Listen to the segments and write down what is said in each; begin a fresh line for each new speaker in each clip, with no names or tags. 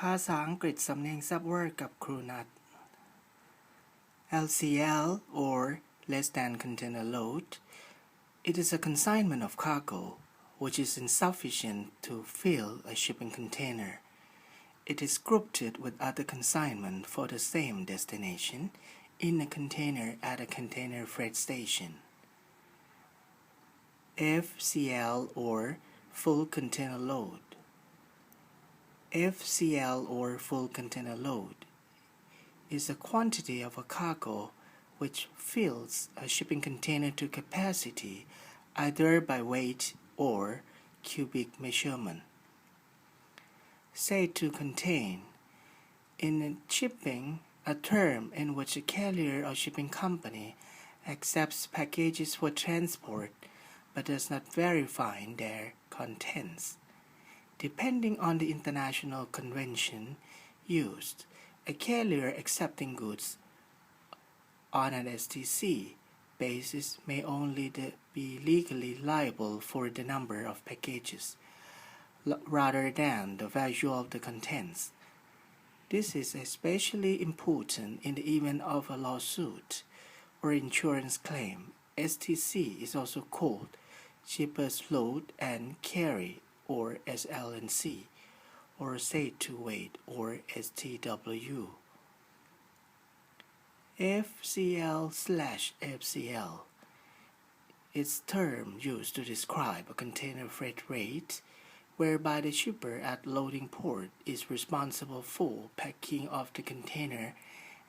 ภาษาอังกฤษสำเนียง Subword กับ Kru Nat LCL or less than container load. It is a consignment of cargo which is insufficient to fill a shipping container. It is grouped with other consignment for the same destination in a container at a container freight station. FCL or full container load. FCL or full container load is a quantity of a cargo which fills a shipping container to capacity either by weight or cubic measurement. Say to contain. In shipping, a term in which a carrier or shipping company accepts packages for transport but does not verify their contents. Depending on the international convention used, a carrier accepting goods on an STC basis may only be legally liable for the number of packages rather than the value of the contents. This is especially important in the event of a lawsuit or insurance claim. STC is also called Shipper's Load and Carry or SL&C or Say to Weight or STW. FCL/FCL is term used to describe a container freight rate whereby the shipper at loading port is responsible for packing of the container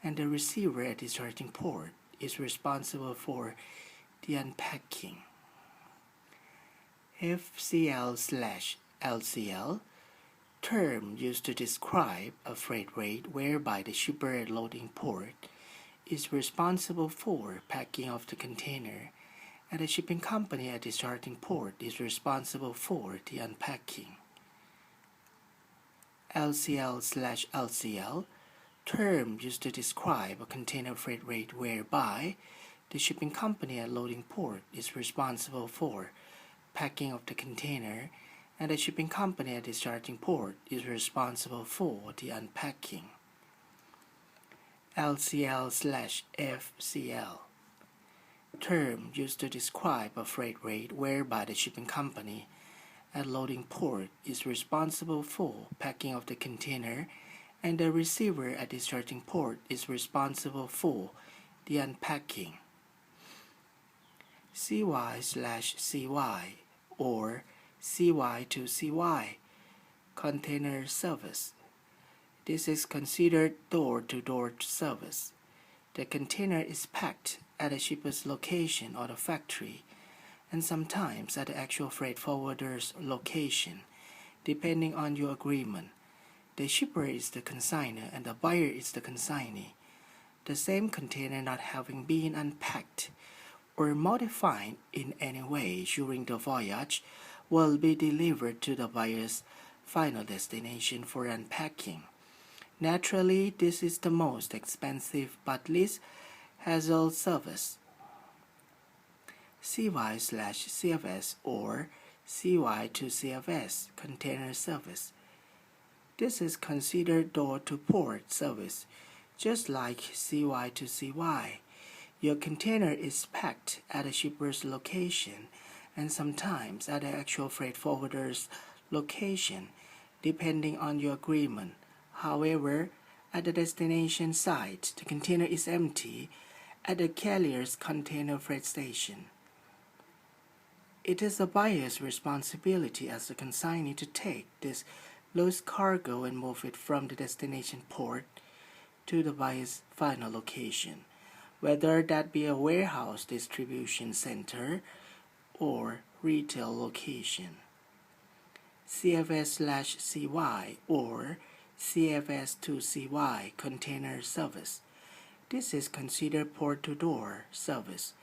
and the receiver at discharging port is responsible for the unpacking. FCL/LCL term used to describe a freight rate whereby the shipper at loading port is responsible for packing of the container and the shipping company at discharging port is responsible for the unpacking. LCL/LCL term used to describe a container freight rate whereby the shipping company at loading port is responsible for packing of the container and the shipping company at discharging port is responsible for the unpacking. LCL/FCL term used to describe a freight rate whereby the shipping company at loading port is responsible for packing of the container and the receiver at discharging port is responsible for the unpacking. CY/CY or CY to CY container service. This is considered door-to-door service. The container is packed at a shipper's location or the factory, and sometimes at the actual freight forwarder's location, depending on your agreement. The shipper is the consignor and the buyer is the consignee. The same container not having been unpacked or modified in any way during the voyage will be delivered to the buyer's final destination for unpacking. Naturally, this is the most expensive but least hassle service. CY/CFS or CY to CFS container service. This is considered door-to-port service, just like CY to CY. Your container is packed at a shipper's location and sometimes at the actual freight forwarder's location, depending on your agreement. However, at the destination site, the container is empty at the carrier's container freight station. It is the buyer's responsibility as a consignee to take this loose cargo and move it from the destination port to the buyer's final location, whether that be a warehouse distribution center or retail location. CFS/CY or CFS to CY container service. This is considered port-to-door service.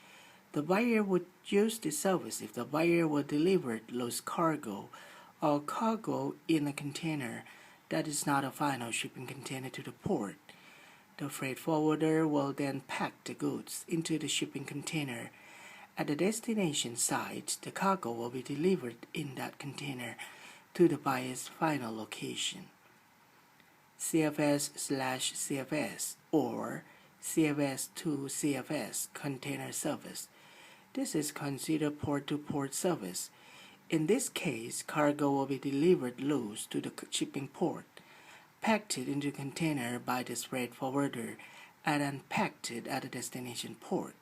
The buyer would use this service if the buyer would deliver loose cargo or cargo in a container that is not a final shipping container to the port. The freight forwarder will then pack the goods into the shipping container. At the destination site, the cargo will be delivered in that container to the buyer's final location. CFS/CFS or CFS to CFS container service. This is considered port-to-port service. In this case, cargo will be delivered loose to the shipping port, packed it into a container by the freight forwarder, and unpacked it at the destination port.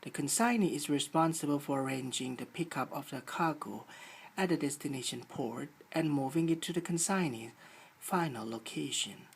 The consignee is responsible for arranging the pickup of the cargo at the destination port and moving it to the consignee's final location.